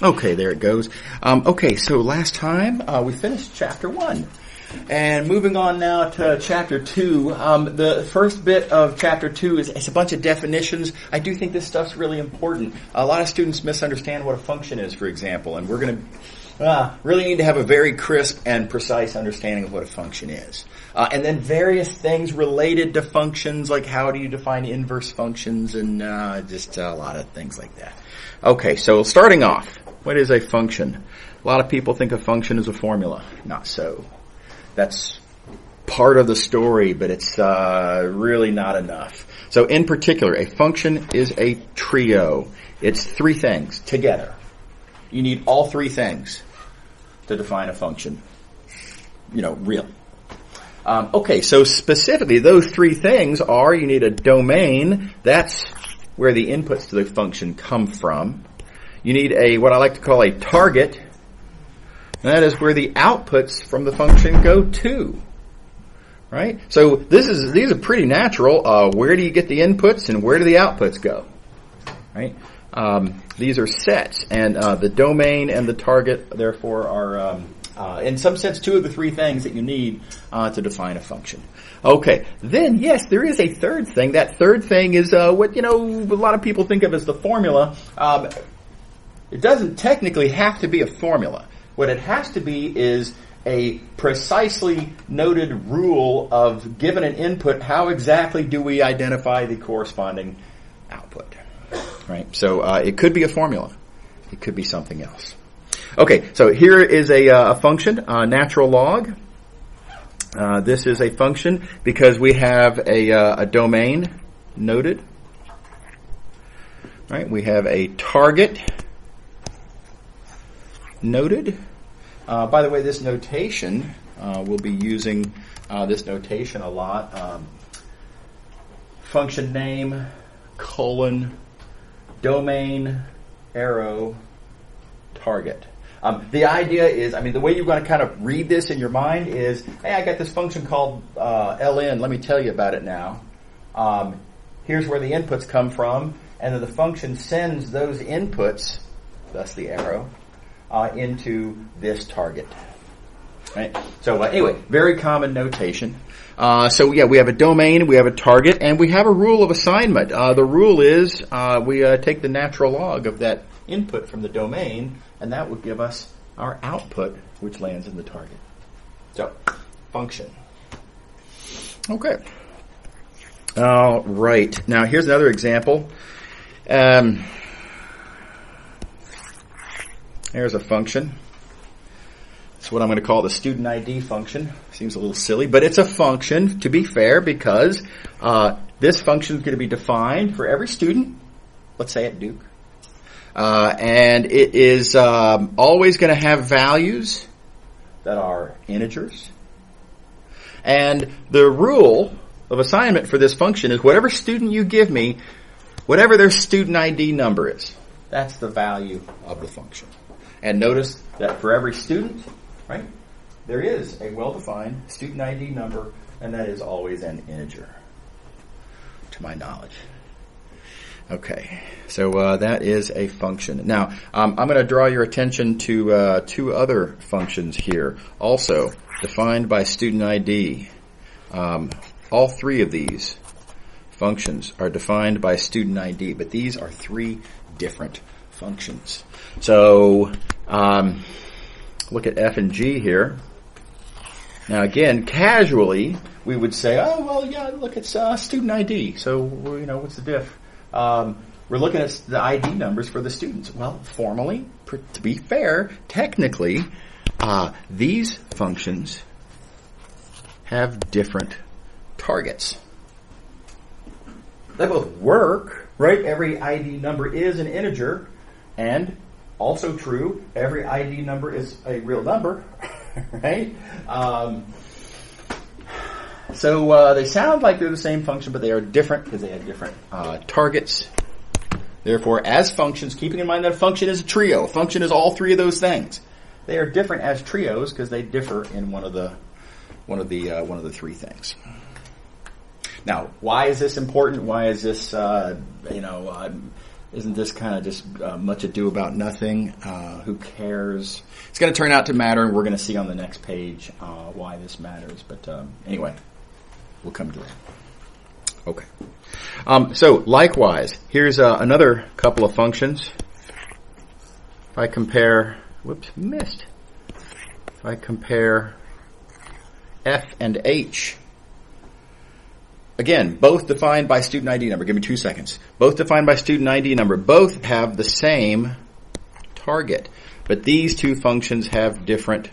Okay, there it goes. Okay, so last time we finished chapter 1. And moving on now to chapter 2. The first bit of chapter 2 is a bunch of definitions. I do think this stuff's really important. A lot of students misunderstand what a function is, for example, and we're going to really need to have a very crisp and precise understanding of what a function is. And then various things related to functions, like how do you define inverse functions, and just a lot of things like that. Okay, so starting off, what is a function? A lot of people think a function is a formula. Not so. That's part of the story, but it's really not enough. So in particular, a function is a trio. It's three things together. You need all three things to define a function. Real. Okay, so specifically, those three things are, you need a domain. That's where the inputs to the function come from. You need what I like to call a target. And that is where the outputs from the function go to. Right? So these are pretty natural. Where do you get the inputs and where do the outputs go? Right? These are sets, and the domain and the target, therefore, are in some sense two of the three things that you need to define a function. Okay, then yes, there is a third thing. That third thing is what a lot of people think of as the formula. It doesn't technically have to be a formula. What it has to be is a precisely noted rule of, given an input, how exactly do we identify the corresponding output. Right? So it could be a formula. It could be something else. Okay, so here is a function, natural log. This is a function because we have a domain noted. Right? We have a target noted. By the way, this notation, we'll be using this notation a lot. Function name, colon, domain, arrow, target. The idea is, the way you're going to kind of read this in your mind is, hey, I got this function called ln. Let me tell you about it now. Here's where the inputs come from, and then the function sends those inputs, thus the arrow, into this target. Right? So anyway, very common notation. So we have a domain, we have a target, and we have a rule of assignment. The rule is we take the natural log of that input from the domain, and that will give us our output, which lands in the target. So, function. Okay. All right. Now, here's another example. There's a function. It's what I'm going to call the student ID function. Seems a little silly, but it's a function, to be fair, because this function is going to be defined for every student, let's say at Duke. And it is always going to have values that are integers. And the rule of assignment for this function is whatever student you give me, whatever their student ID number is, that's the value of the function. And notice that for every student, right, there is a well-defined student ID number, and that is always an integer, to my knowledge. Okay, so that is a function. Now, I'm going to draw your attention to two other functions here, also defined by student ID. All three of these functions are defined by student ID, but these are three different functions. So, look at F and G here. Now, again, casually, we would say, oh, well, yeah, look, it's student ID. So, what's the diff? We're looking at the ID numbers for the students. Well, formally, to be fair, technically, these functions have different targets. They both work, right? Every ID number is an integer, and also true, every ID number is a real number, right? So they sound like they're the same function, but they are different because they have different targets. Therefore, as functions, keeping in mind that a function is a trio, a function is all three of those things. They are different as trios because they differ in one of the three things. Now, why is this important? Why is this Isn't this kind of just much ado about nothing? Who cares? It's going to turn out to matter, and we're going to see on the next page why this matters. But anyway, we'll come to that. Okay. So likewise, here's another couple of functions. If I compare, if I compare f and h. Again, both defined by student ID number. Give me 2 seconds. Both defined by student ID number. Both have the same target. But these two functions have different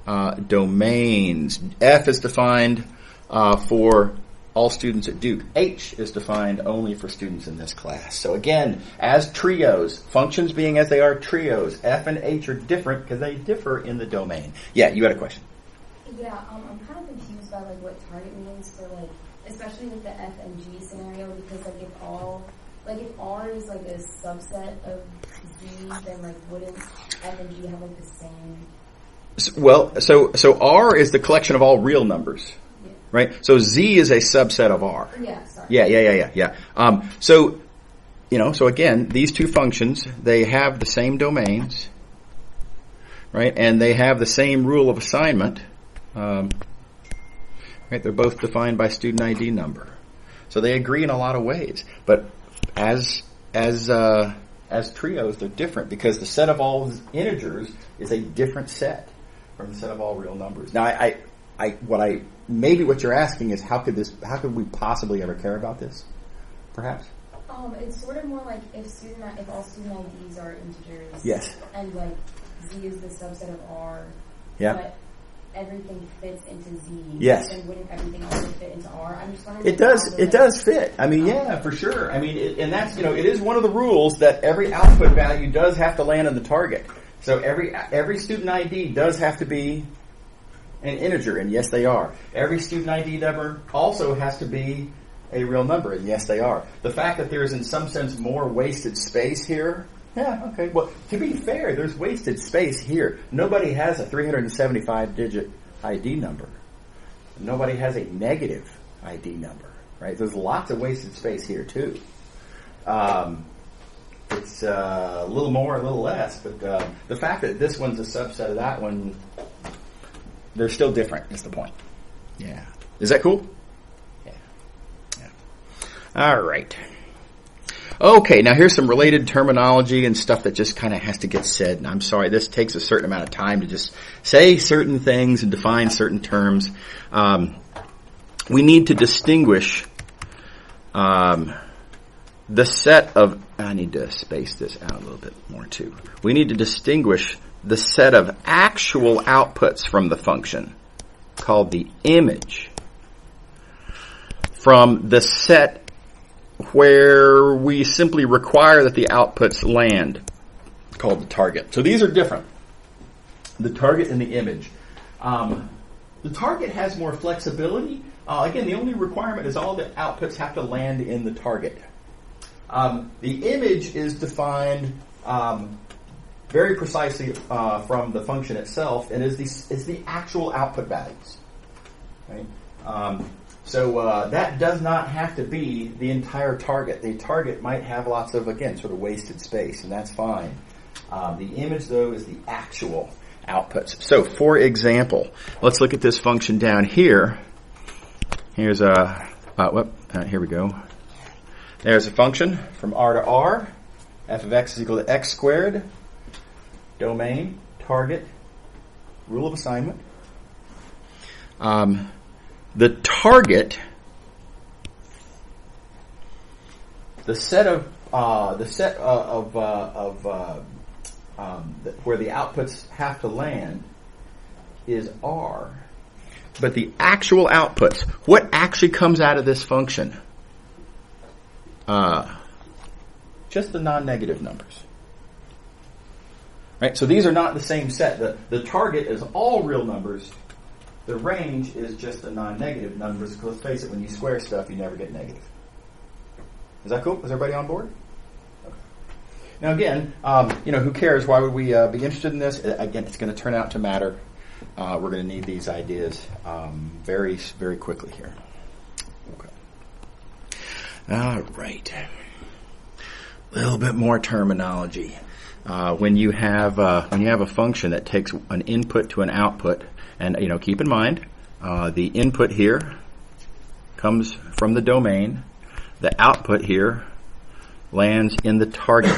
domains. F is defined for all students at Duke. H is defined only for students in this class. So again, as trios, functions being as they are trios, F and H are different because they differ in the domain. Yeah, you had a question. Yeah, I'm kind of confused by like what target means for like, especially with the F and G scenario, because like if R is like a subset of Z, then like wouldn't F and G have like the same? Well, so R is the collection of all real numbers, yeah. Right? So Z is a subset of R. Yeah, sorry. Yeah. So again, these two functions, they have the same domains, right? And they have the same rule of assignment. Right, they're both defined by student ID number, so they agree in a lot of ways. But as trios, they're different because the set of all integers is a different set from the set of all real numbers. Now, what you're asking is how could we possibly ever care about this? Perhaps. It's sort of more like if all student IDs are integers. Yes. And like Z is the subset of R. Yeah. But everything fits into Z. Yes. Then wouldn't everything also fit into R? I'm just wondering. It does fit. I mean, yeah, for sure. I mean, and that's, it is one of the rules that every output value does have to land on the target. So every student ID does have to be an integer, and yes, they are. Every student ID number also has to be a real number, and yes, they are. The fact that there is in some sense more wasted space here, yeah, okay. Well, to be fair, there's wasted space here. Nobody has a 375-digit ID number. Nobody has a negative ID number, right? There's lots of wasted space here, too. It's a little more, a little less, but the fact that this one's a subset of that one, they're still different, is the point. Yeah. Is that cool? Yeah. All right. Okay, now here's some related terminology and stuff that just kind of has to get said. And I'm sorry, this takes a certain amount of time to just say certain things and define certain terms. We need to distinguish the set of... I need to space this out a little bit more too. We need to distinguish the set of actual outputs from the function, called the image, from the set where we simply require that the outputs land, called the target. So these are different. The target and the image. The target has more flexibility. Again, the only requirement is all the outputs have to land in the target. The image is defined very precisely from the function itself, and is the actual output values. Right? So that does not have to be the entire target. The target might have lots of, again, sort of wasted space, and that's fine. The image, though, is the actual outputs. So, for example, let's look at this function down here. Here's here we go. There's a function from R to R. F of x is equal to x squared. Domain, target, rule of assignment. The target, the set of where the outputs have to land is R, but the actual outputs, what actually comes out of this function? Just the non-negative numbers. Right? So these are not the same set. The target is all real numbers. The range is just the non-negative numbers, because let's face it, when you square stuff, you never get negative. Is that cool? Is everybody on board? Okay. Now again, who cares? Why would we be interested in this? Again, it's going to turn out to matter. We're going to need these ideas very, very quickly here. Okay. All right. A little bit more terminology. When you have a function that takes an input to an output, and keep in mind the input here comes from the domain, the output here lands in the target.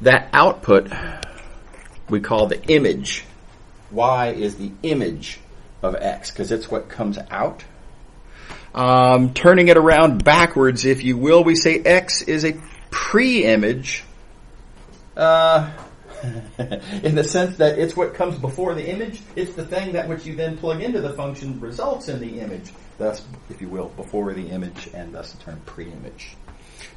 That output we call the image. Y is the image of X because it's what comes out. Turning it around backwards, if you will, we say X is a pre-image in the sense that it's what comes before the image. It's the thing that which you then plug into the function results in the image. Thus, if you will, before the image, and thus the term pre-image.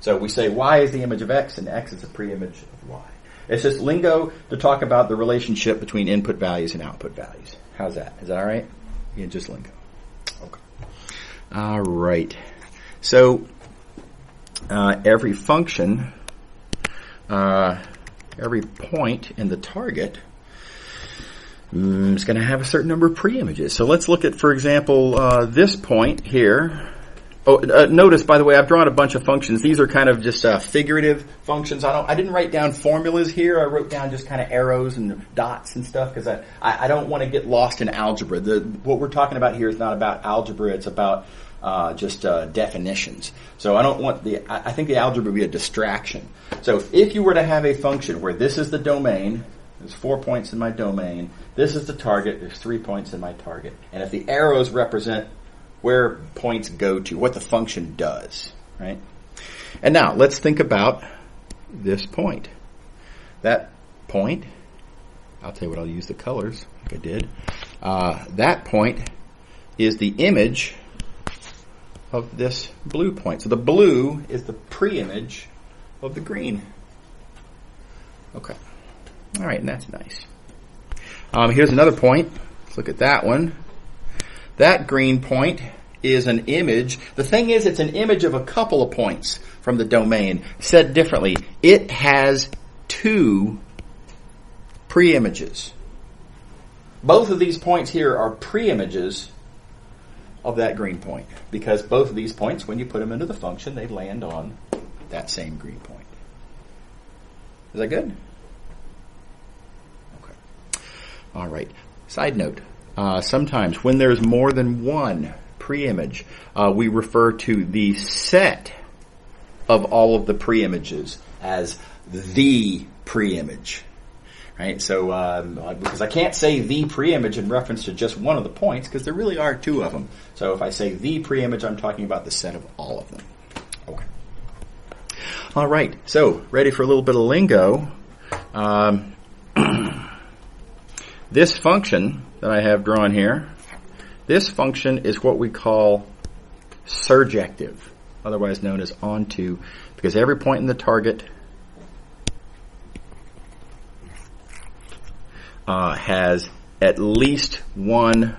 So we say Y is the image of X, and X is a pre-image of Y. It's just lingo to talk about the relationship between input values and output values. How's that? Is that all right? Yeah, just lingo. Okay. All right. So every function, every point in the target is going to have a certain number of pre-images. So let's look at, for example, this point here. Oh, notice, by the way, I've drawn a bunch of functions. These are kind of just figurative functions. I didn't write down formulas here. I wrote down just kind of arrows and dots and stuff because I don't want to get lost in algebra. What we're talking about here is not about algebra. It's about just definitions. So I don't want I think the algebra would be a distraction. So if you were to have a function where this is the domain, there's 4 points in my domain, this is the target, there's 3 points in my target, and if the arrows represent where points go to, what the function does, right? And now let's think about this point. That point, I'll tell you what, I'll use the colors like I did. That point is the image of this blue point. So the blue is the pre-image of the green. Okay. All right, and that's nice. Here's another point. Let's look at that one. That green point is an image. The thing is, it's an image of a couple of points from the domain. Said differently, it has 2 pre-images. Both of these points here are pre-images of that green point, because both of these points, when you put them into the function, they land on that same green point. Is that good? Okay. All right. Side note. Sometimes when there's more than one pre-image, we refer to the set of all of the pre-images as the pre-image. Right? So, because I can't say the pre-image in reference to just one of the points, because there really are 2 of them. So if I say the pre-image, I'm talking about the set of all of them. Okay. All right. So, ready for a little bit of lingo. This function that I have drawn here, this function is what we call surjective, otherwise known as onto, because every point in the target has at least one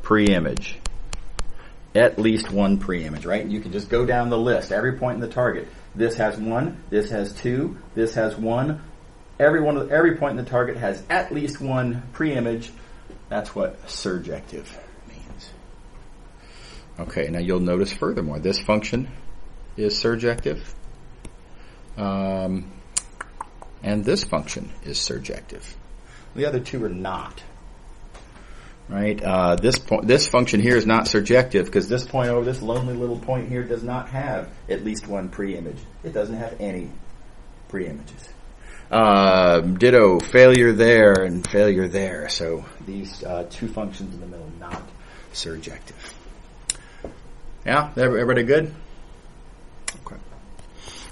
pre-image. At least one pre-image, right? You can just go down the list. Every point in the target. This has 1, this has 2, this has 1. Every point in the target has at least one pre-image. That's what surjective means. Okay, now you'll notice furthermore, this function is surjective. And this function is surjective. The other 2 are not. Right? This function here is not surjective because this point over this lonely little point here does not have at least one pre-image. It doesn't have any pre-images. Ditto, failure there and failure there. So these 2 functions in the middle, not surjective. Yeah, everybody good? Okay.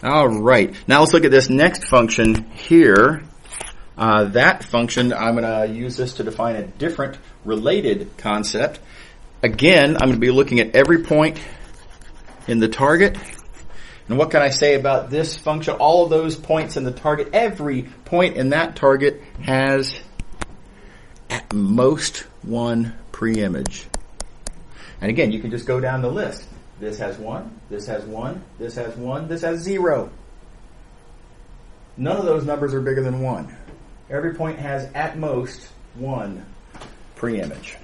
All right. Now let's look at this next function here. That function, I'm going to use this to define a different related concept. Again, I'm going to be looking at every point in the target. And what can I say about this function? All of those points in the target, every point in that target has at most one pre-image. And again, you can just go down the list. This has 1, this has 1, this has 1, this has 0. None of those numbers are bigger than 1. Every point has at most one pre-image.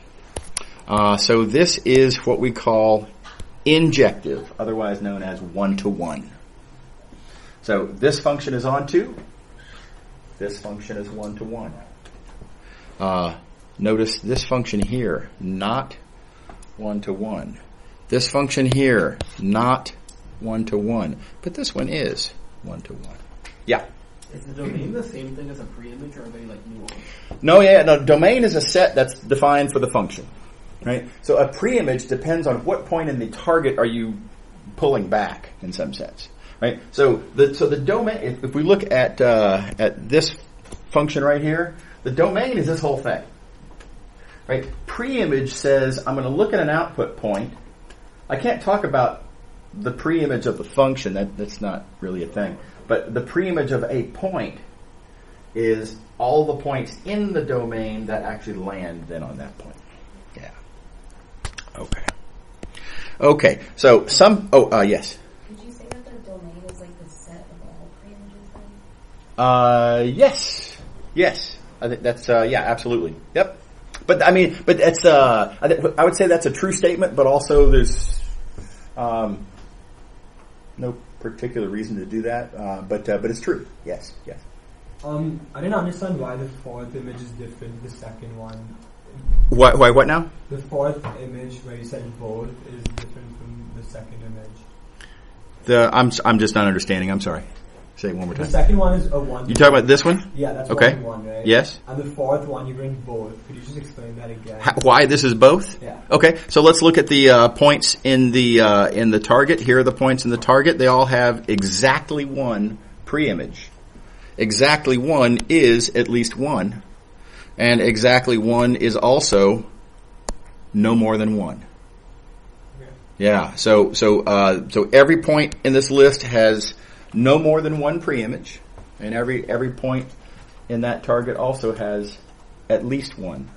So this is what we call injective, otherwise known as one-to-one. So this function is onto. This function is 1 to 1. Notice this function here, not 1 to 1. This function here, not 1 to 1. But this one is 1 to 1. Yeah. Is the domain the same thing as a preimage, or are they like nuanced? No, domain is a set that's defined for the function. Right? So a preimage depends on what point in the target are you pulling back in some sense. Right? So the domain, if we look at this function right here, the domain is this whole thing. Right? Preimage says I'm going to look at an output point. I can't talk about the preimage of the function. That's not really a thing. But the preimage of a point is all the points in the domain that actually land then on that point. Yeah. Okay. So yes. Did you say that the domain is like the set of all preimages then? Yes. I think that's absolutely. Yep. But that's I would say that's a true statement, but also there's no particular reason to do that. But it's true. Yes. I didn't understand why the fourth image is different to the second one. Why what now? The fourth image where you said both is different from the second image. I'm just not understanding. I'm sorry. Say it one more time. The second one is a 1. You talking about this one? Yeah, that's okay. 1 to 1, right? Yes. And the fourth one you bring both. Could you just explain that again? Why this is both? Yeah. Okay. So let's look at the points in the target. Here are the points in the target. They all have exactly one preimage. Exactly one is at least one, and exactly one is also no more than one. Okay. Yeah. So every point in this list has no more than one preimage, and every point in that target also has at least one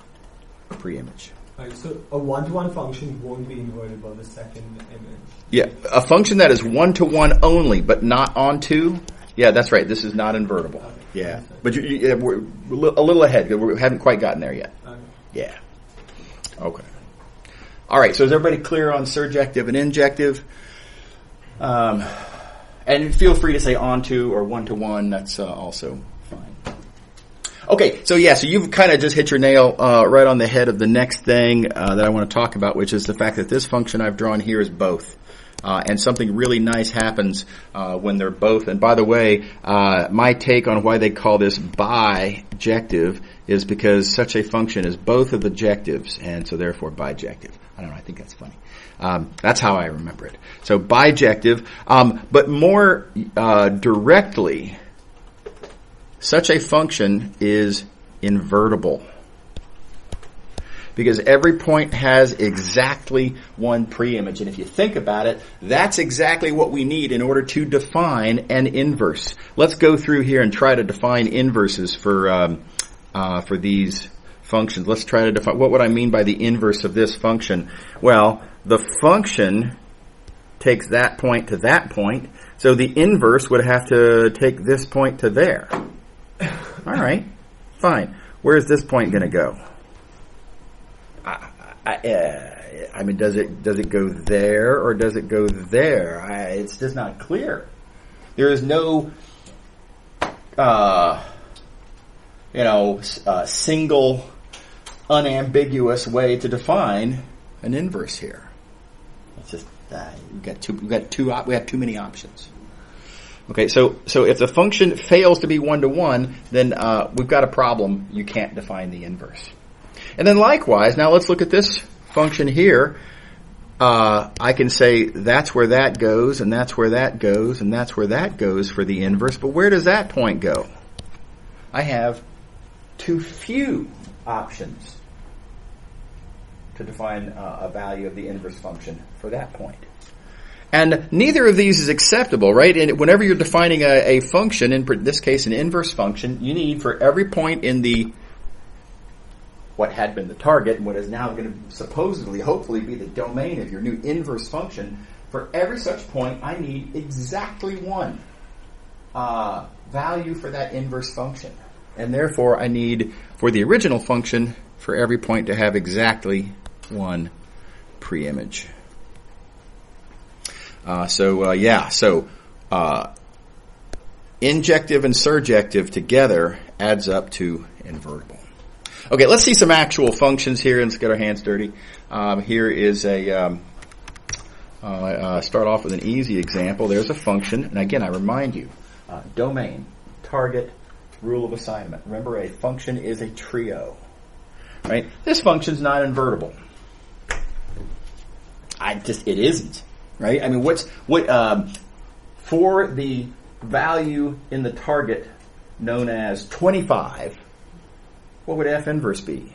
preimage. Right, so a 1-to-1 function won't be invertible, the second image. Yeah, a function that is 1-to-1 only, but not onto. Yeah, that's right. This is not invertible. Okay. Yeah, but we're a little ahead. We haven't quite gotten there yet. Okay. Yeah. Okay. All right. So is everybody clear on surjective and injective? And feel free to say onto or 1-to-1. That's also fine. Okay. So you've kind of just hit your nail right on the head of the next thing that I want to talk about, which is the fact that this function I've drawn here is both. And something really nice happens when they're both. And by the way, my take on why they call this bijective is because such a function is both of the jectives, and so therefore bijective. I don't know, I think that's funny. That's how I remember it. So bijective, but more directly, such a function is invertible. Because every point has exactly one preimage. And if you think about it, that's exactly what we need in order to define an inverse. Let's go through here and try to define inverses for these functions. Let's try to define, what would I mean by the inverse of this function? Well, the function takes that point to that point, so the inverse would have to take this point to there. All right, fine. Where's this point going to go? I mean, does it go there or does it go there? It's just not clear. There is no, single, unambiguous way to define an inverse here. It's just we have too many options. Okay, so if the function fails to be 1-to-1, then we've got a problem. You can't define the inverse. And then likewise, now let's look at this function here. I can say that's where that goes, and that's where that goes, and that's where that goes for the inverse. But where does that point go? I have too few options to define a value of the inverse function for that point. And neither of these is acceptable, right? And whenever you're defining a function, in this case an inverse function, you need for every point in the what had been the target and what is now going to supposedly, hopefully, be the domain of your new inverse function, for every such point, I need exactly one value for that inverse function. And therefore, I need, for the original function, for every point to have exactly one preimage. injective and surjective together adds up to invertible. Okay, let's see some actual functions here and let's get our hands dirty. Here is a, start off with an easy example. There's a function, and again, I remind you, domain, target, rule of assignment. Remember, a function is a trio, right? This function's not invertible. It isn't, right? I mean, for the value in the target known as 25, what would f inverse be?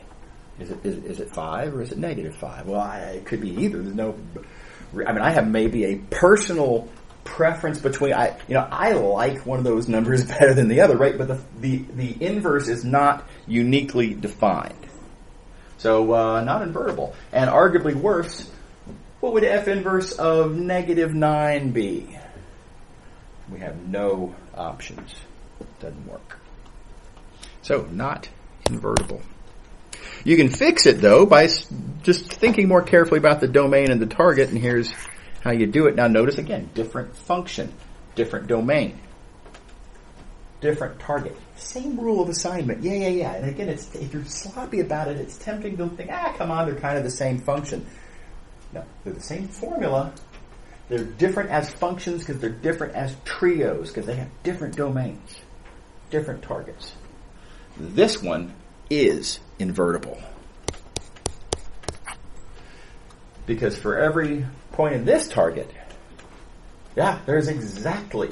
Is it 5 or is it negative 5? Well, it could be either. I have maybe a personal preference between. I like one of those numbers better than the other, right? But the inverse is not uniquely defined, so not invertible. And arguably worse, what would f inverse of negative 9 be? We have no options. Doesn't work. So not invertible. You can fix it, though, by just thinking more carefully about the domain and the target, and here's how you do it. Now notice, again, different function, different domain, different target. Same rule of assignment. Yeah. And again, if you're sloppy about it, it's tempting to think, come on, they're kind of the same function. No, they're the same formula. They're different as functions because they're different as trios because they have different domains, different targets. This one is invertible. Because for every point in this target, there's exactly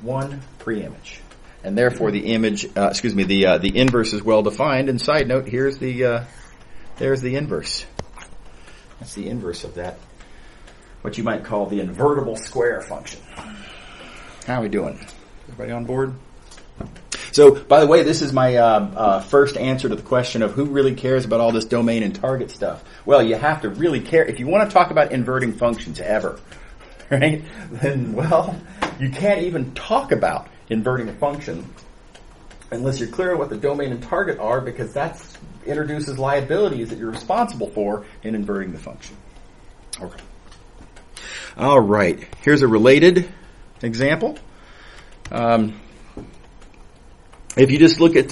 one preimage. And therefore the the inverse is well defined. And side note, there's the inverse. That's the inverse of that, what you might call the invertible square function. How are we doing? Everybody on board? So, by the way, this is my first answer to the question of who really cares about all this domain and target stuff. Well, you have to really care. If you want to talk about inverting functions ever, right, then, you can't even talk about inverting a function unless you're clear on what the domain and target are, because that introduces liabilities that you're responsible for in inverting the function. Okay. All right. Here's a related example. If you just look at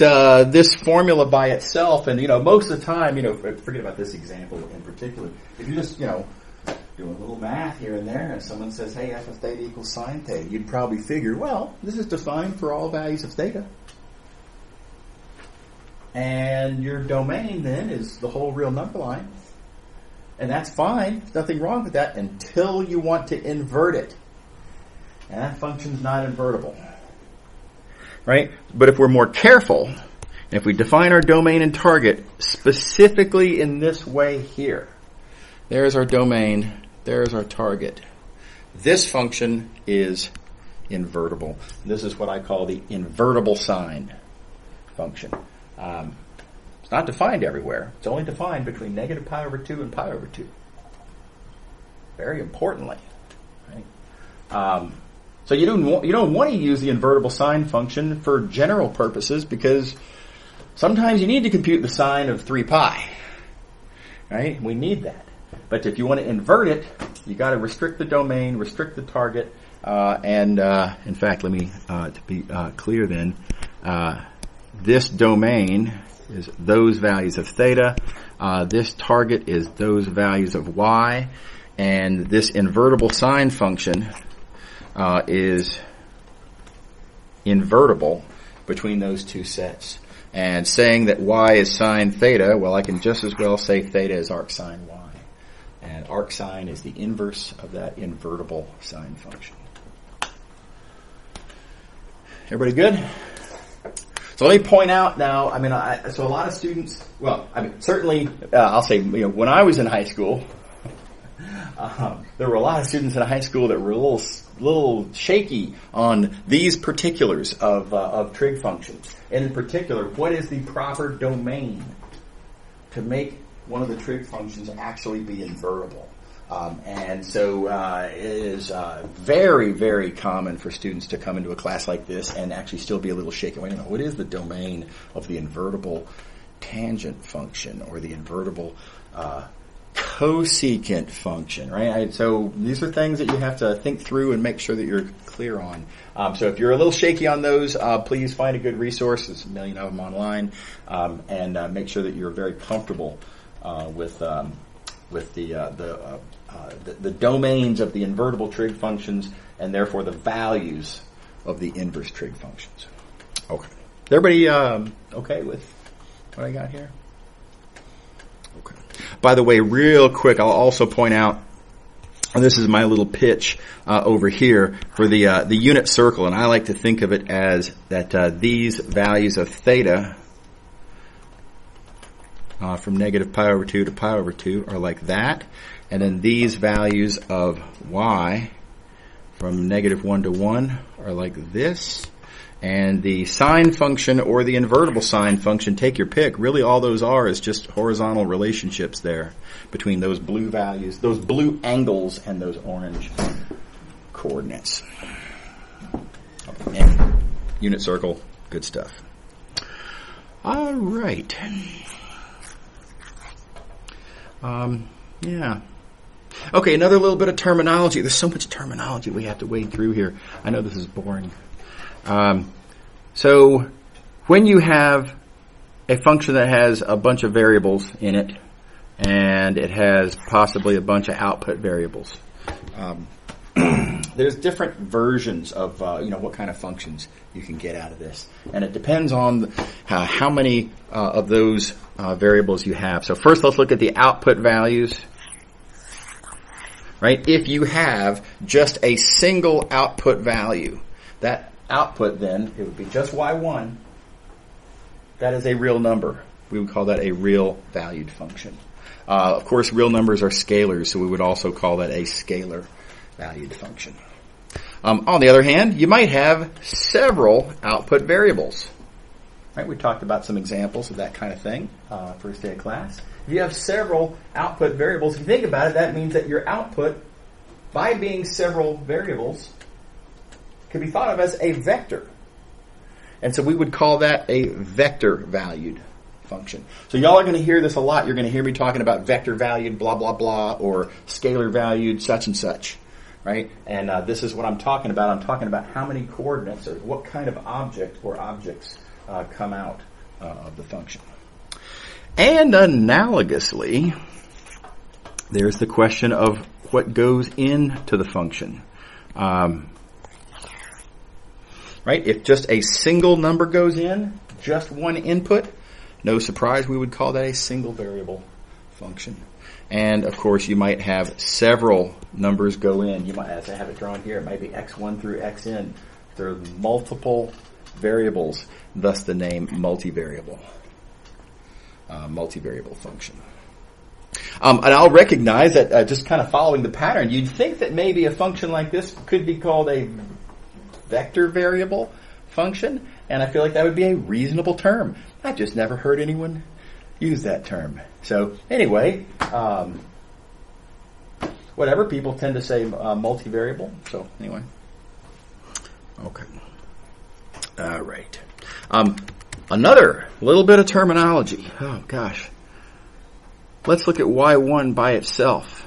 this formula by itself, and most of the time, forget about this example in particular. If you just do a little math here and there, and someone says, "Hey, f of theta equals sine theta," you'd probably figure, this is defined for all values of theta, and your domain then is the whole real number line, and that's fine. There's nothing wrong with that until you want to invert it, and that function's not invertible. Right? But if we're more careful, and if we define our domain and target specifically in this way here, there's our domain, there's our target. This function is invertible. This is what I call the invertible sign function. It's not defined everywhere. It's only defined between negative pi over 2 and pi over 2. Very importantly. Right? So you don't want to use the invertible sign function for general purposes, because sometimes you need to compute the sine of 3 pi. Right? We need that. But if you want to invert it, you got to restrict the domain, restrict the target, and in fact, let me to be clear then, this domain is those values of theta, this target is those values of y, and this invertible sign function is invertible between those two sets. And saying that y is sine theta, I can just as well say theta is arc sine y. And arc sine is the inverse of that invertible sine function. Everybody good? So let me point out now, so a lot of students, certainly, I'll say, when I was in high school, there were a lot of students in high school that were a little shaky on these particulars of trig functions. And in particular, what is the proper domain to make one of the trig functions actually be invertible? And so it is very, very common for students to come into a class like this and actually still be a little shaky. What is the domain of the invertible tangent function or the invertible cosecant function, right? So these are things that you have to think through and make sure that you're clear on. So if you're a little shaky on those, please find a good resource. There's a million of them online, and make sure that you're very comfortable with the domains of the invertible trig functions, and therefore the values of the inverse trig functions. Okay. Is everybody okay with what I got here? Okay. By the way, real quick, I'll also point out, and this is my little pitch over here for the unit circle, and I like to think of it as that these values of theta from negative pi over 2 to pi over 2 are like that, and then these values of y from negative 1 to 1 are like this. And the sine function or the invertible sine function, take your pick. Really all those are is just horizontal relationships there between those blue values, those blue angles, and those orange coordinates. And unit circle, good stuff. All right. Yeah. Okay, another little bit of terminology. There's so much terminology we have to wade through here. I know this is boring. So when you have a function that has a bunch of variables in it, and it has possibly a bunch of output variables, there's different versions of what kind of functions you can get out of this, and it depends on how many of those variables you have. So first, let's look at the output values. Right? If you have just a single output value, that output then, it would be just y1. That is a real number. We would call that a real valued function. Of course, real numbers are scalars, so we would also call that a scalar valued function. On the other hand, you might have several output variables. Right? We talked about some examples of that kind of thing first day of class. If you have several output variables, if you think about it, that means that your output, by being several variables, can be thought of as a vector. And so we would call that a vector valued function. So y'all are going to hear this a lot. You're going to hear me talking about vector valued blah, blah, blah, or scalar valued such and such. Right? And this is what I'm talking about. I'm talking about how many coordinates or what kind of object or objects come out of the function. And analogously, there's the question of what goes into the function. Right? If just a single number goes in, just one input, no surprise, we would call that a single variable function. And of course, you might have several numbers go in. You might, as I have it drawn here, it might be x1 through xn. There are multiple variables, thus the name multivariable. Multivariable function. And I'll recognize that just kind of following the pattern, you'd think that maybe a function like this could be called a vector variable function, and I feel like that would be a reasonable term. I've just never heard anyone use that term. So anyway, whatever, people tend to say multivariable. So anyway. Okay. All right. Another little bit of terminology. Oh, gosh. Let's look at y1 by itself.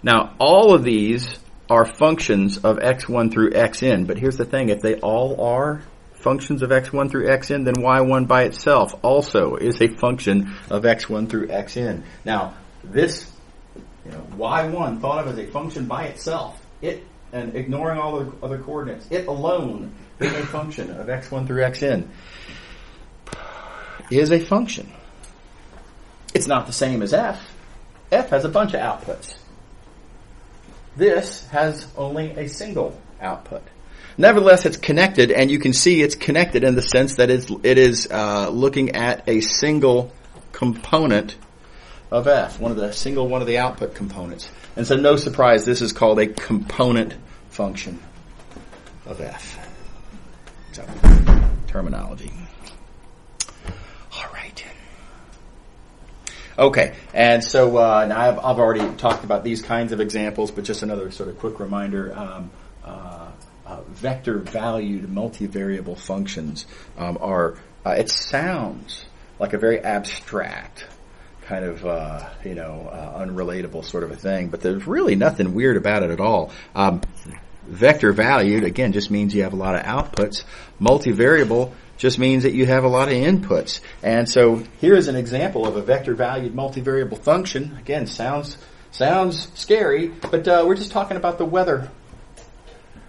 Now, all of these are functions of x1 through xn, but here's the thing. If they all are functions of x1 through xn, then y1 by itself also is a function of x1 through xn. Now, this, y1 thought of as a function by itself, it, and ignoring all the other coordinates, it alone being a function of x1 through xn, is a function. It's not the same as f. F has a bunch of outputs. This has only a single output. Nevertheless, it's connected, and you can see it's connected in the sense that it is looking at a single component of f, one of the output components. And so no surprise, this is called a component function of f. So, terminology. All right. Okay, and so now I've already talked about these kinds of examples, but just another sort of quick reminder. Vector-valued multivariable functions are, it sounds like a very abstract kind of, unrelatable sort of a thing. But there's really nothing weird about it at all. Vector valued, again, just means you have a lot of outputs. Multivariable just means that you have a lot of inputs. And so here's an example of a vector valued multivariable function. Again, sounds scary, but we're just talking about the weather.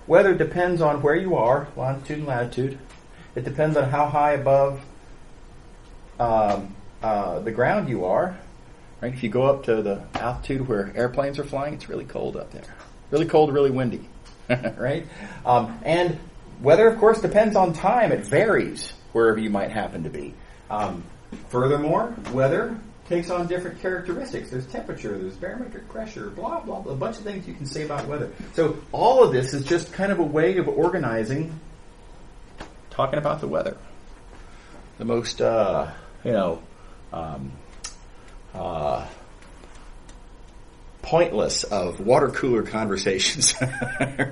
Weather depends on where you are, longitude and latitude. It depends on how high above the ground you are. Right? If you go up to the altitude where airplanes are flying, it's really cold up there. Really cold, really windy. Right? And weather, of course, depends on time. It varies wherever you might happen to be. Furthermore, weather takes on different characteristics. There's temperature, there's barometric pressure, blah, blah, blah, a bunch of things you can say about weather. So all of this is just kind of a way of organizing, talking about the weather. The most, pointless of water cooler conversations,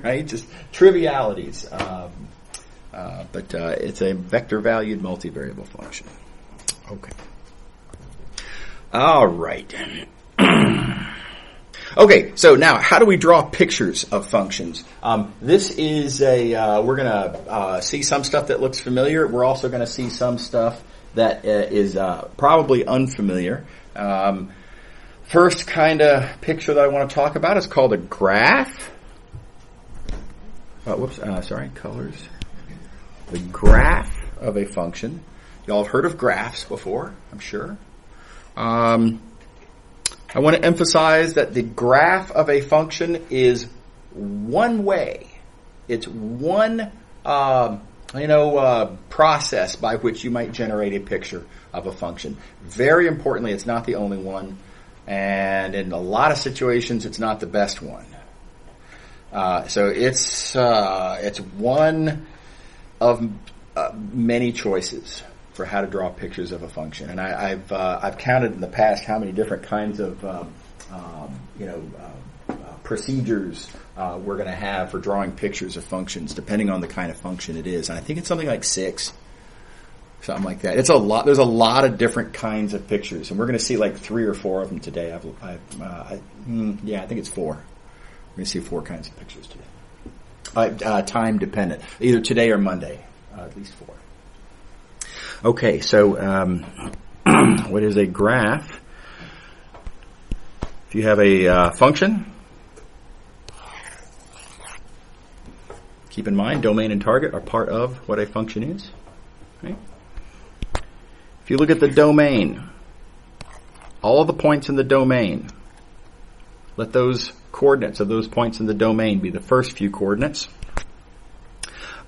right? Just trivialities. But it's a vector valued multivariable function. Okay. All right. Okay, so now how do we draw pictures of functions? This is we're going to see some stuff that looks familiar. We're also going to see some stuff that is probably unfamiliar. First kind of picture that I want to talk about is called a graph. Colors. The graph of a function. Y'all have heard of graphs before, I'm sure. I want to emphasize that the graph of a function is one way. It's one, process by which you might generate a picture of a function. Very importantly, it's not the only one. And in a lot of situations, it's not the best one. So it's one of many choices for how to draw pictures of a function. And I've counted in the past how many different kinds of procedures we're going to have for drawing pictures of functions, depending on the kind of function it is. And I think it's something like 6. Something like that. It's a lot. There's a lot of different kinds of pictures, and we're going to see like 3 or 4 of them today. I think it's 4. We're going to see 4 kinds of pictures today. Time dependent, either today or Monday. At least 4. Okay, so what is a graph? If you have a function, keep in mind domain and target are part of what a function is. Okay. If you look at the domain, all of the points in the domain, let those coordinates of those points in the domain be the first few coordinates.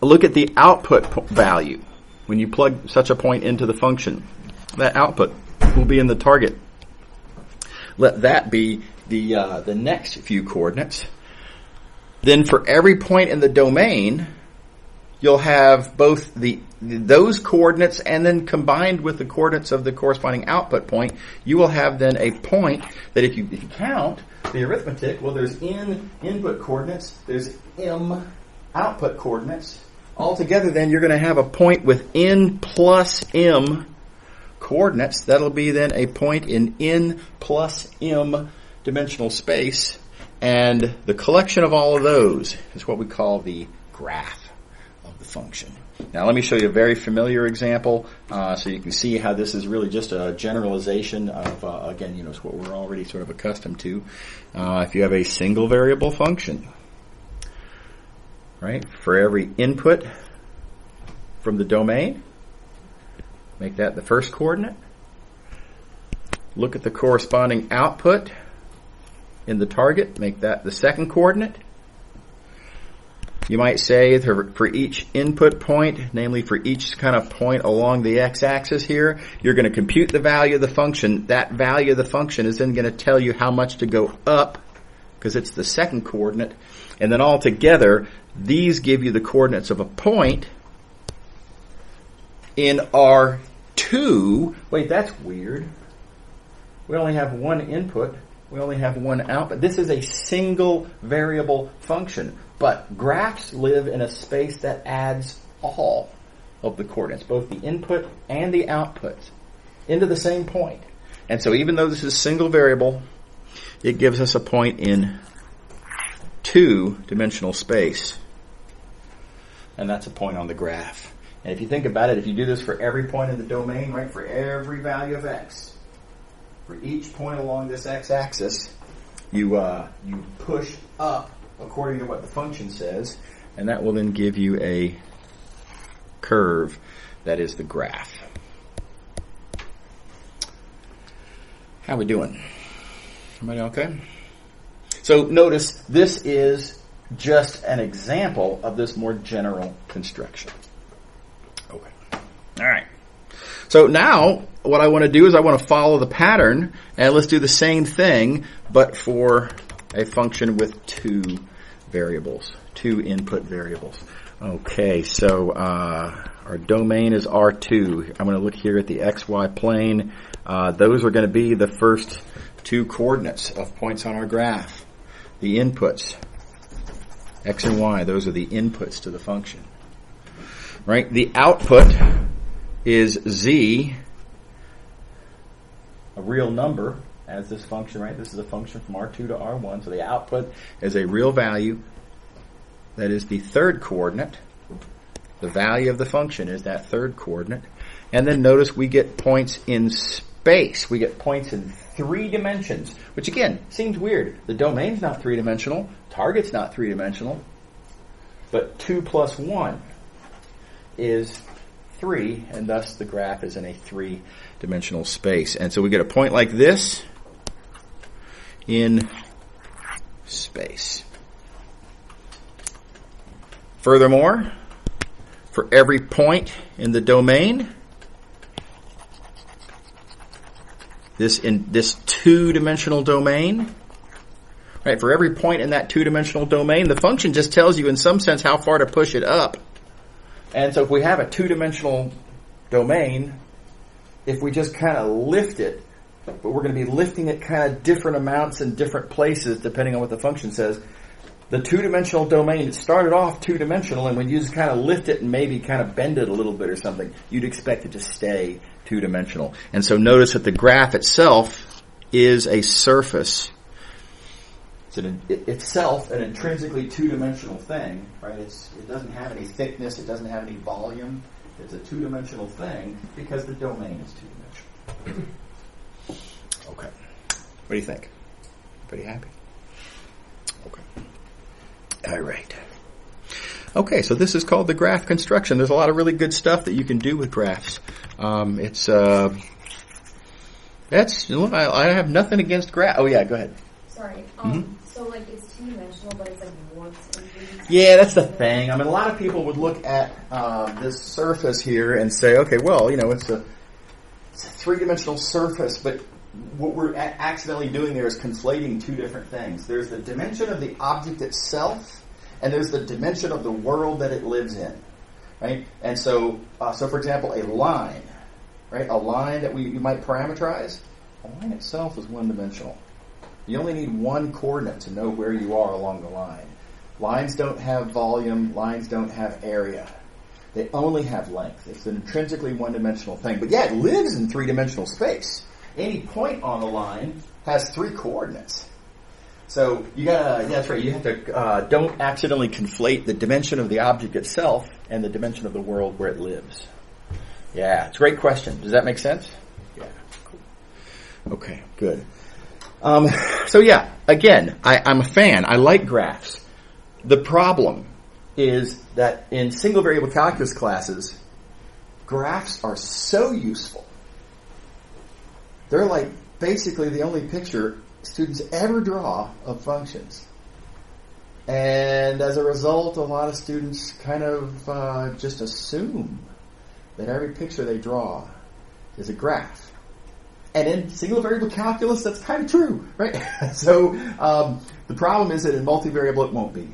Look at the output value. When you plug such a point into the function, that output will be in the target. Let that be the next few coordinates. Then for every point in the domain, you'll have both those coordinates and then combined with the coordinates of the corresponding output point, you will have then a point that if you count the arithmetic, well, there's n input coordinates, there's m output coordinates. Altogether, then, you're going to have a point with n plus m coordinates. That'll be then a point in n plus m dimensional space. And the collection of all of those is what we call the graph of the function. Now, let me show you a very familiar example so you can see how this is really just a generalization of, it's what we're already sort of accustomed to. If you have a single variable function, right, for every input from the domain, make that the first coordinate. Look at the corresponding output in the target, make that the second coordinate. You might say for each input point, namely for each kind of point along the x-axis here, you're going to compute the value of the function. That value of the function is then going to tell you how much to go up, because it's the second coordinate. And then all together, these give you the coordinates of a point in R2. Wait, that's weird. We only have one input. We only have one output. This is a single variable function. But graphs live in a space that adds all of the coordinates, both the input and the output, into the same point. And so even though this is single variable, it gives us a point in two-dimensional space. And that's a point on the graph. And if you think about it, if you do this for every point in the domain, right, for every value of x, for each point along this x-axis, you push up according to what the function says, and that will then give you a curve that is the graph. How we doing? Everybody okay? So notice this is just an example of this more general construction. Okay. All right. So now what I want to do is I want to follow the pattern, and let's do the same thing, but for a function with two variables, two input variables. Okay, so our domain is R2. I'm going to look here at the XY plane. Those are going to be the first two coordinates of points on our graph. The inputs, X and Y, those are the inputs to the function. Right? The output is Z, a real number, as this function, right? This is a function from R2 to R1, so the output is a real value. That is the third coordinate. The value of the function is that third coordinate. And then notice we get points in space. We get points in 3 dimensions, which again, seems weird. The domain's not 3-dimensional. Target's not 3-dimensional. But 2 plus 1 is 3, and thus the graph is in a 3-dimensional space. And so we get a point like this in space. Furthermore, for every point in the domain, this 2-dimensional domain, right? For every point in that 2-dimensional domain, the function just tells you in some sense how far to push it up. And so if we have a 2-dimensional domain, if we just kind of lift it, but we're going to be lifting it kind of different amounts in different places depending on what the function says. The 2-dimensional domain, it started off 2-dimensional, and when you just kind of lift it and maybe kind of bend it a little bit or something, you'd expect it to stay 2-dimensional. And so notice that the graph itself is a surface. It's itself an intrinsically 2-dimensional thing, right? It doesn't have any thickness, it doesn't have any volume. It's a 2-dimensional thing because the domain is 2-dimensional. Okay. What do you think? Pretty happy? Okay. All right. Okay, so this is called the graph construction. There's a lot of really good stuff that you can do with graphs. I have nothing against graph. Oh yeah, go ahead. Sorry. So like it's 2-dimensional, but it's like warped and things. Yeah, that's the thing. I mean, a lot of people would look at this surface here and say, okay, well, it's a 3-dimensional surface, but what we're accidentally doing there is conflating two different things. There's the dimension of the object itself, and there's the dimension of the world that it lives in, right? And so for example, a line, right? A line that you might parameterize, a line itself is 1-dimensional. You only need one coordinate to know where you are along the line. Lines don't have volume. Lines don't have area. They only have length. It's an intrinsically 1-dimensional thing. But yeah, it lives in 3-dimensional space. Any point on the line has 3 coordinates. So that's right. You have to don't accidentally conflate the dimension of the object itself and the dimension of the world where it lives. Yeah, it's a great question. Does that make sense? Yeah, cool. Okay, good. So yeah, again, I'm a fan. I like graphs. The problem is that in single variable calculus classes, graphs are so useful. They're like basically the only picture students ever draw of functions. And as a result, a lot of students kind of just assume that every picture they draw is a graph. And in single variable calculus, that's kind of true, right? So the problem is that in multivariable, it won't be.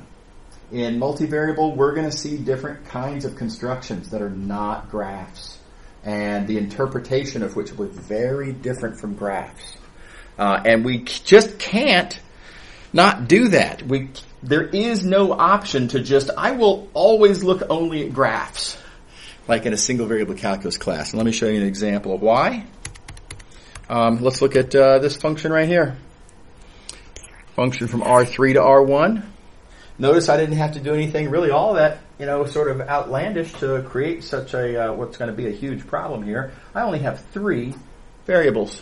In multivariable, we're going to see different kinds of constructions that are not graphs, and the interpretation of which will be very different from graphs. And we just can't not do that. There is no option to just, I will always look only at graphs, like in a single variable calculus class. And let me show you an example of why. Let's look at this function right here. Function from R3 to R1. Notice I didn't have to do anything really all that, sort of outlandish to create such a, what's going to be a huge problem here. I only have 3 variables.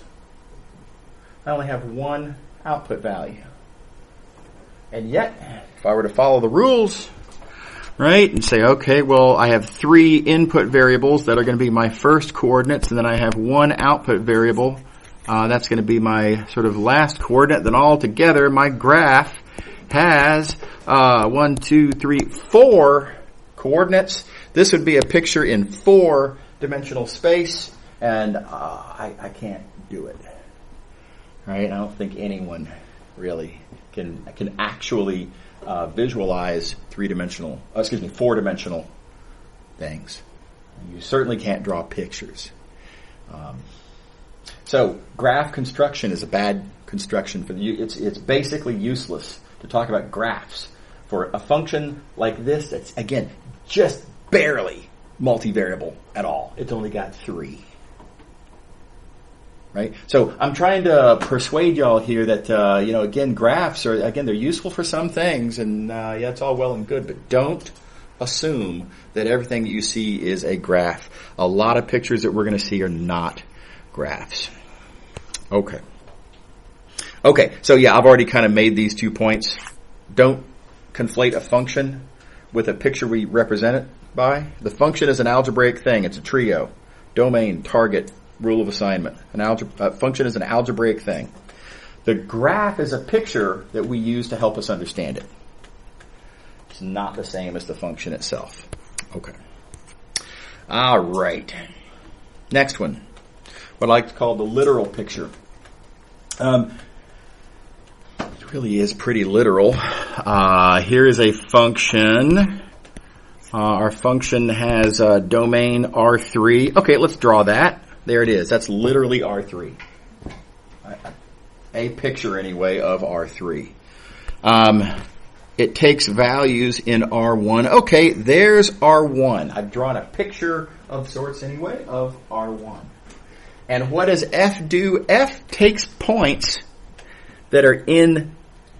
I only have 1 output value. And yet, if I were to follow the rules, right, and say, okay, well, I have 3 input variables that are going to be my first coordinates, and then I have 1 output variable. That's going to be my sort of last coordinate. Then all together, my graph has 1, 2, 3, 4 coordinates. This would be a picture in 4-dimensional space, and I can't do it. Right? I don't think anyone really can actually visualize 4-dimensional things. You certainly can't draw pictures. So graph construction is a bad construction for you. It's basically useless to talk about graphs for a function like this that's, again, just barely multivariable at all. It's only got 3. Right? So I'm trying to persuade y'all here that, again, graphs are, again, they're useful for some things, and it's all well and good, but don't assume that everything that you see is a graph. A lot of pictures that we're going to see are not graphs. Okay, so I've already kind of made these 2 points. Don't conflate a function with a picture we represent it by. The function is an algebraic thing. It's a trio. Domain, target, rule of assignment. Function is an algebraic thing. The graph is a picture that we use to help us understand it. It's not the same as the function itself. Okay. All right. Next one. What I like to call the literal picture. It really is pretty literal. Here is a function. Our function has a domain R3. Okay, let's draw that. There it is. That's literally R3. A picture, anyway, of R3. It takes values in R1. Okay, there's R1. I've drawn a picture of sorts, anyway, of R1. And what does F do? F takes points that are in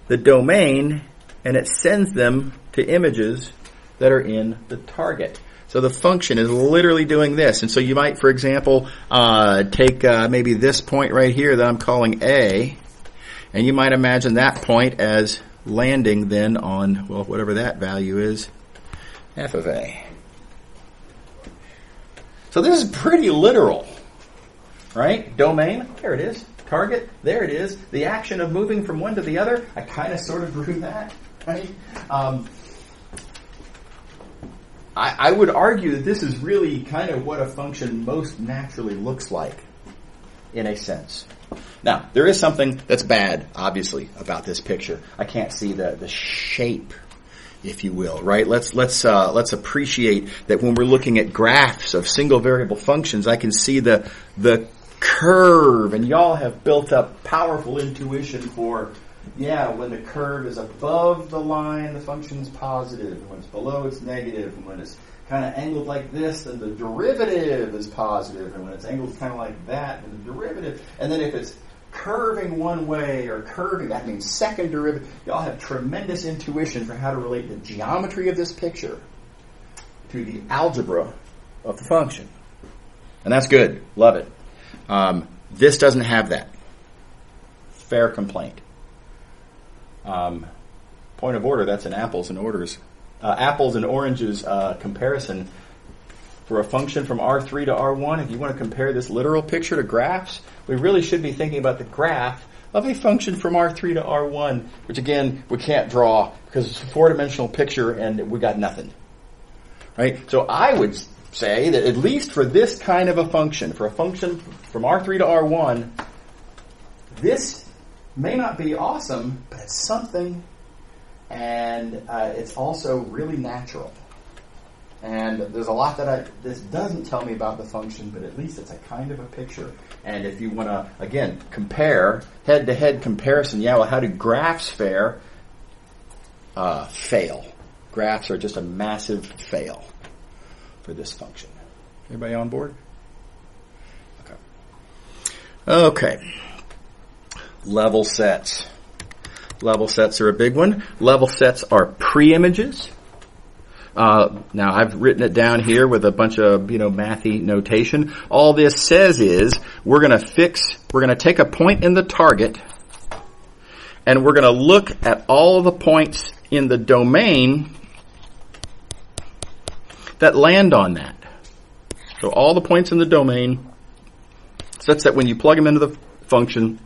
the domain, and it sends them to images that are in the target. So the function is literally doing this. And so you might, for example, take maybe this point right here that I'm calling A, and you might imagine that point as landing then on, well, whatever that value is, F of A. So this is pretty literal, right? Domain, there it is. Target, there it is. The action of moving from one to the other, I kind of sort of drew that, right? I would argue that this is really kind of what a function most naturally looks like, in a sense. Now, there is something that's bad, obviously, about this picture. I can't see the shape, if you will, right? Let's appreciate that when we're looking at graphs of single variable functions, I can see the curve, and y'all have built up powerful intuition for, when the curve is above the line, the function's positive, and when it's below, it's negative, and when it's kind of angled like this, then the derivative is positive, and when it's angled kind of like that, then the derivative, and then if it's curving one way or curving, that means second derivative. Y'all have tremendous intuition for how to relate the geometry of this picture to the algebra of the function. And that's good. Love it. This doesn't have that. Fair complaint. Point of order, that's an apples and oranges comparison. For a function from R3 to R1, if you want to compare this literal picture to graphs, we really should be thinking about the graph of a function from R3 to R1, which again, we can't draw because it's a 4-dimensional picture and we got nothing. Right? So I would say that at least for this kind of a function, for a function from R3 to R1, this may not be awesome, but it's something, and it's also really natural. And there's a lot that this doesn't tell me about the function, but at least it's a kind of a picture. And if you want to, again, compare, head-to-head comparison, how do graphs fare? Fail. Graphs are just a massive fail for this function. Everybody on board? Okay. Okay. Level sets. Level sets are a big one. Level sets are pre-images. Now I've written it down here with a bunch of, mathy notation. All this says is we're going to take a point in the target and we're going to look at all of the points in the domain that land on that. So all the points in the domain such that when you plug them into the function,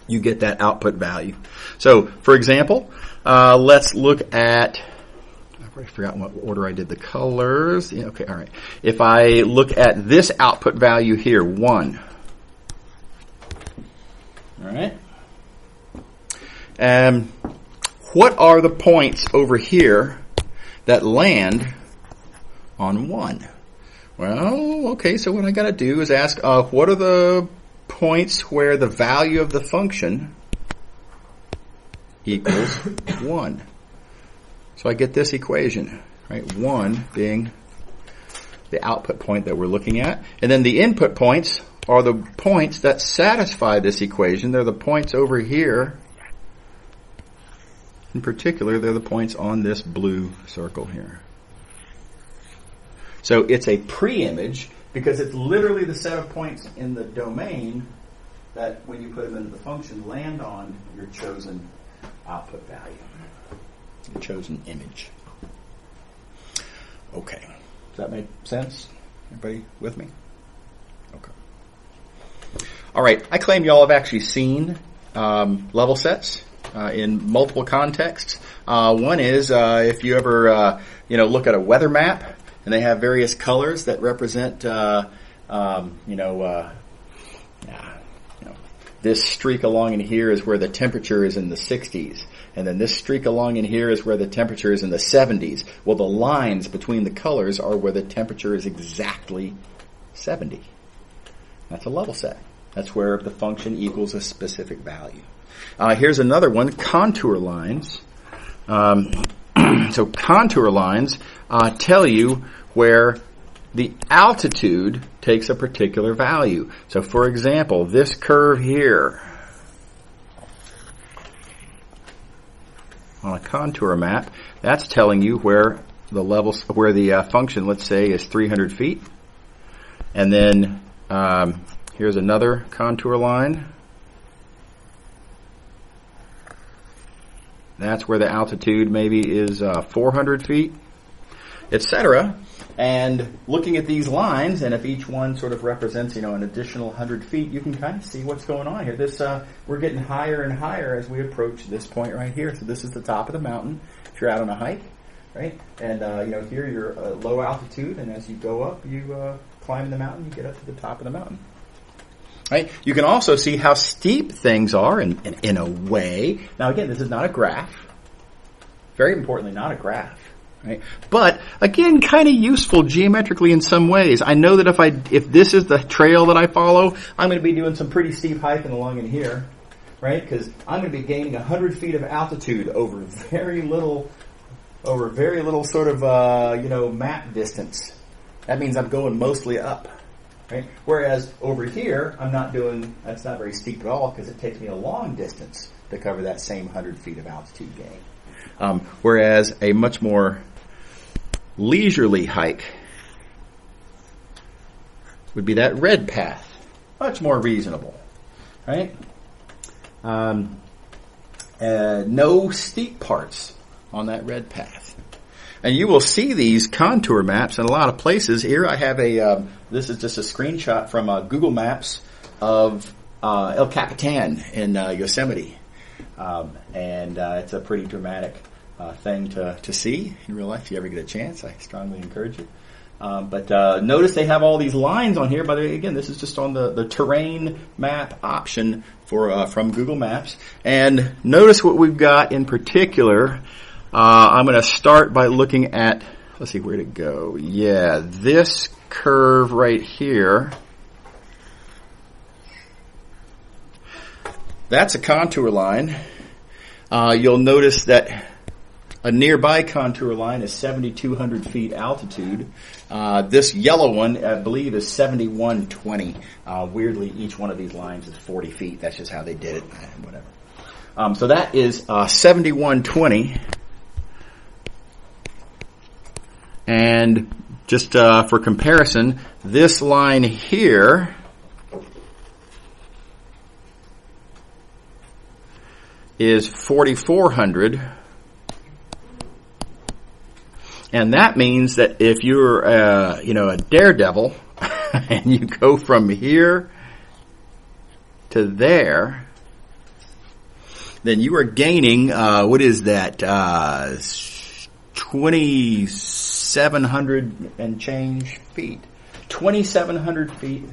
you get that output value. So, for example, let's look at, I've already forgotten what order I did the colors. Yeah, okay, all right. If I look at this output value here, 1. All right. What are the points over here that land on 1? Well, okay, so what I got to do is ask, what are the points where the value of the function equals 1? So I get this equation, right? 1 being the output point that we're looking at. And then the input points are the points that satisfy this equation. They're the points over here. In particular, they're the points on this blue circle here. So it's a pre-image because it's literally the set of points in the domain that, when you put them into the function, land on your chosen output value, your chosen image. Okay. Does that make sense? Everybody with me? Okay. All right. I claim you all have actually seen level sets in multiple contexts. One is if you ever look at a weather map and they have various colors that represent this streak along in here is where the temperature is in the 60s. And then this streak along in here is where the temperature is in the 70s. Well, the lines between the colors are where the temperature is exactly 70. That's a level set. That's where the function equals a specific value. Here's another one, contour lines. So contour lines tell you where the altitude takes a particular value. So for example, this curve here on a contour map, that's telling you where the function, let's say, is 300 feet. And then here's another contour line. That's where the altitude maybe is 400 feet, etc. And looking at these lines, and if each one sort of represents, an additional 100 feet, you can kind of see what's going on here. We're getting higher and higher as we approach this point right here. So this is the top of the mountain if you're out on a hike, right? And, here you're low altitude, and as you go up, you climb the mountain, you get up to the top of the mountain. Right? You can also see how steep things are in a way. Now, again, this is not a graph. Very importantly, not a graph. Right? But again, kind of useful geometrically in some ways. I know that if this is the trail that I follow, I'm going to be doing some pretty steep hiking along in here, right? Because I'm going to be gaining 100 feet of altitude over very little sort of map distance. That means I'm going mostly up, right? Whereas over here, that's not very steep at all because it takes me a long distance to cover that same 100 feet of altitude gain. Whereas a much more leisurely hike would be that red path. Much more reasonable, right? No steep parts on that red path. And you will see these contour maps in a lot of places. Here I have this is just a screenshot from Google Maps of El Capitan in Yosemite. And it's a pretty dramatic thing to see in real life. If you ever get a chance, I strongly encourage you. But notice they have all these lines on here. But again, this is just on the terrain map option from Google Maps. And notice what we've got in particular. I'm going to start by looking at, let's see, where to go. Yeah, this curve right here. That's a contour line. You'll notice that A nearby contour line is 7,200 feet altitude. This yellow one, I believe, is 7,120. Weirdly, each one of these lines is 40 feet. That's just how they did it. Whatever. So that is 7,120. And just for comparison, this line here is 4,400. And that means that if you're, a daredevil, and you go from here to there, then you are gaining, what is that, 2,700 and change feet. 2,700 feet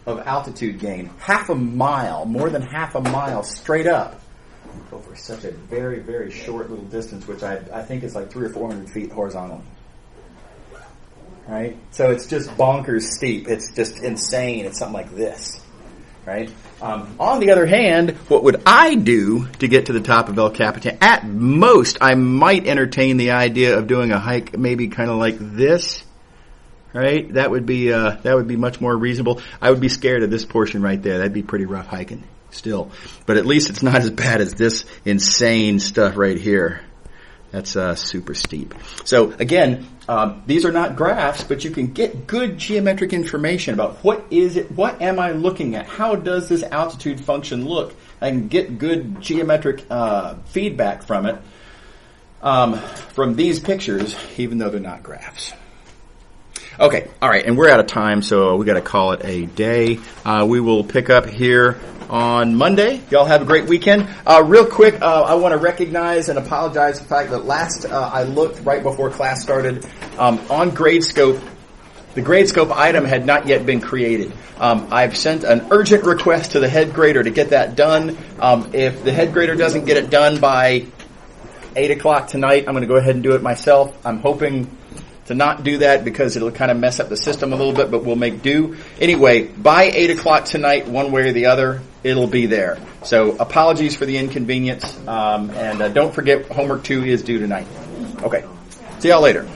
of altitude gain. Half a mile, more than half a mile straight up over such a very, very short little distance, which I think is like 300 or 400 feet horizontally. Right? So it's just bonkers steep. It's just insane. It's something like this. Right? On the other hand, what would I do to get to the top of El Capitan? At most, I might entertain the idea of doing a hike maybe kind of like this. Right? That would be much more reasonable. I would be scared of this portion right there. That'd be pretty rough hiking still. But at least it's not as bad as this insane stuff right here. That's super steep. So again, these are not graphs, but you can get good geometric information about what is it, what am I looking at, how does this altitude function look. I can get good geometric feedback from it, from these pictures, even though they're not graphs. Okay, all right, and we're out of time, so we got to call it a day. We will pick up here on Monday. Y'all have a great weekend. Real quick, I want to recognize and apologize for the fact that last I looked right before class started on GradeScope. The GradeScope item had not yet been created. I've sent an urgent request to the head grader to get that done. If the head grader doesn't get it done by 8 o'clock tonight, I'm going to go ahead and do it myself. I'm hoping to not do that because it'll kind of mess up the system a little bit, but we'll make do. Anyway, by 8 o'clock tonight, one way or the other, it'll be there. So apologies for the inconvenience, and don't forget homework 2 is due tonight. Okay, see y'all later.